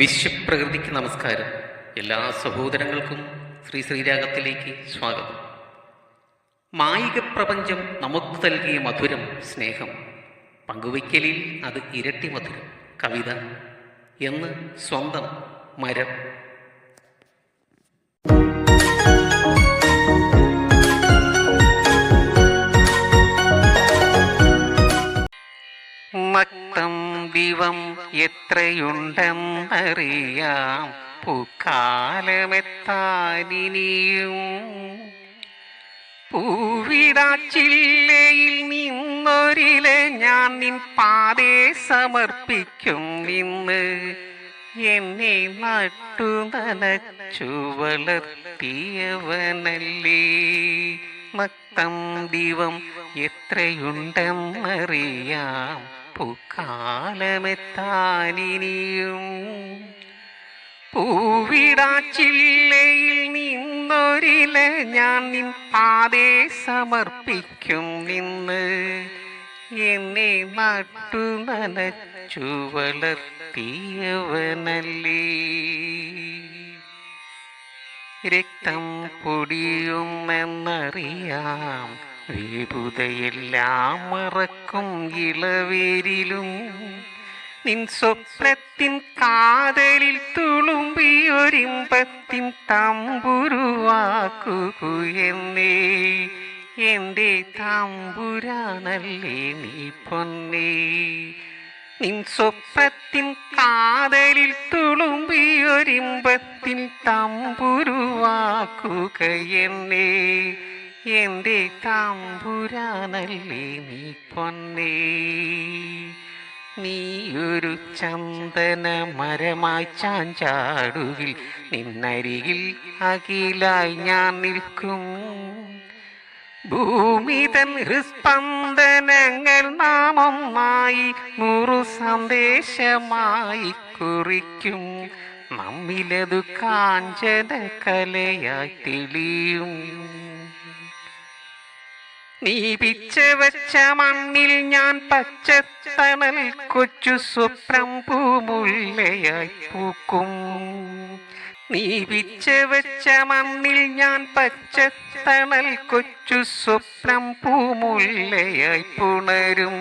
വിശ്വപ്രകൃതിക്ക് നമസ്കാരം. എല്ലാ സഹോദരങ്ങൾക്കും ശ്രീരാഗത്തിലേക്ക് സ്വാഗതം. മായിക പ്രപഞ്ചം നമുക്ക് നൽകിയ മധുരം സ്നേഹം, പങ്കുവയ്ക്കലിൽ അത് ഇരട്ടി മധുരം. കവിത എന്ന് സ്വന്തം മരം. മക്തം ദിവം എത്രയുണ്ടെന്നറിയാം, പൂക്കാലമെത്താനിനിയും. പൂവിടാച്ചില്ലയിൽ നിന്നൊരില ഞാൻ നിൻ പാതേ സമർപ്പിക്കും. നിന്ന് എന്നെ നട്ടു നനച്ചു വളർത്തിയവനല്ലേ. മക്തം ദിവം എത്രയുണ്ടെന്നറിയാം, പൂക്കാലമെത്താനിനിയും. പൂവിടാച്ചില്ലയിൽ നിന്നൊരില ഞാൻ നിൻ പാതേ സമർപ്പിക്കും. നിന്ന് എന്നെ നട്ടു നനച്ചു വളർത്തിയവനല്ലേ. രക്തം പൊടിയുമെന്നറിയാം, വിഭുതയെല്ലാം മറക്കും ഇളവേരിലും. നിൻ സ്വപ്നത്തിൻ കാതലിൽ തുളുമ്പിയൊരിമ്പത്തിൻ തമ്പുരുവാക്കുകയെന്നേ. എൻ്റെ തമ്പുരാനല്ലേ നീ പൊന്നേ. നിൻ സ്വപ്നത്തിൻ കാതലിൽ തുളുമ്പിയൊരിമ്പത്തിൻ തമ്പുരുവാക്കുകയെന്നേ. എൻ്റെ തമ്പുരാനല്ലേ നീ പൊന്നേ. നീയൊരു ചന്ദന മരമായി ചാഞ്ചാടുകിൽ നിന്നരികിൽ അകിലായി ഞാൻ നിൽക്കും. ഭൂമിതൻ ഹൃസ്പന്ദനങ്ങൾ നാമൊന്നായി 100 സന്ദേശമായി കുറിക്കും. നമ്മിലതു കാഞ്ചന കലയായി തെളിയും. നീ പിച്ചവച്ച മണ്ണിൽ ഞാൻ പച്ചത്തണൽ കൊച്ചു സ്വപ്നം പൂമുല്ലയായി പൂക്കും. നീ പിച്ചവച്ച മണ്ണിൽ ഞാൻ പച്ചത്തണൽ കൊച്ചു സ്വപ്നം പൂമുല്ലയായി പുണരും.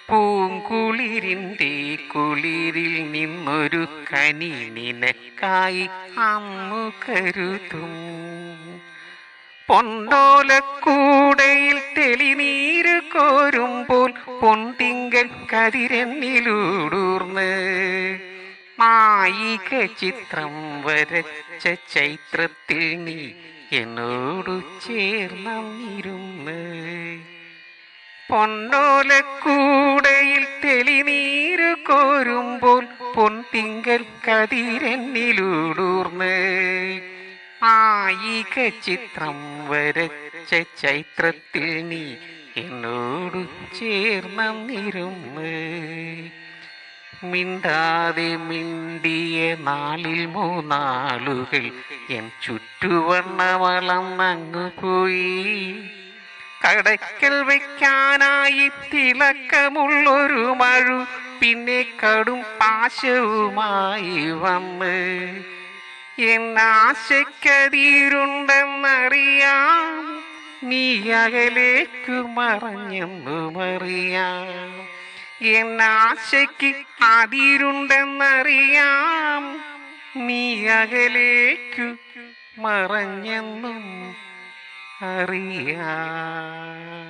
പൂങ്കുളിരിൻ്റെ കുളിരിൽ നിന്നൊരു കനി നിനക്കായി അന്നു കരുതും. പൊന്നോലക്കൂടയിൽ തെളിനീര് കോരുമ്പോൾ പൊൻതിങ്കൽ കതിരെന്നിലൂടൂർന്ന്. മായിക ചിത്രം വരച്ച ചൈത്രത്തിൽ നീ എന്നോടു ചേർന്നിരുന്ന്. പൊന്നോലക്കൂടയിൽ തെളിനീര് കോരുമ്പോൾ പൊൻതിങ്കൽ കതിരെന്നിലൂടൂർന്ന്. മായിക ചിത്രം വരച്ച ചൈത്രത്തിൽ നീ എന്നോടു ചേർന്നിരുന്ന്. മിണ്ടാതെ മിണ്ടിയ നാളിൽ 3 നാളുകൾ എൻ ചുറ്റുവണ്ണമളന്നങ്ങു പോയി. കടയ്ക്കൽ വയ്ക്കാനായി തിളക്കമുള്ളൊരു മഴു പിന്നെ കടും പാശവുമായി വന്ന്. എന്നാശയ്ക്കതിരുണ്ടെന്നറിയാം, നീ അകലേക്കു മറഞ്ഞെന്നുമറിയാം. എന്നാശയ്ക്ക് അതിരുണ്ടെന്നറിയാം, നീ അകലേക്കു മറഞ്ഞെന്നും അറിയാം.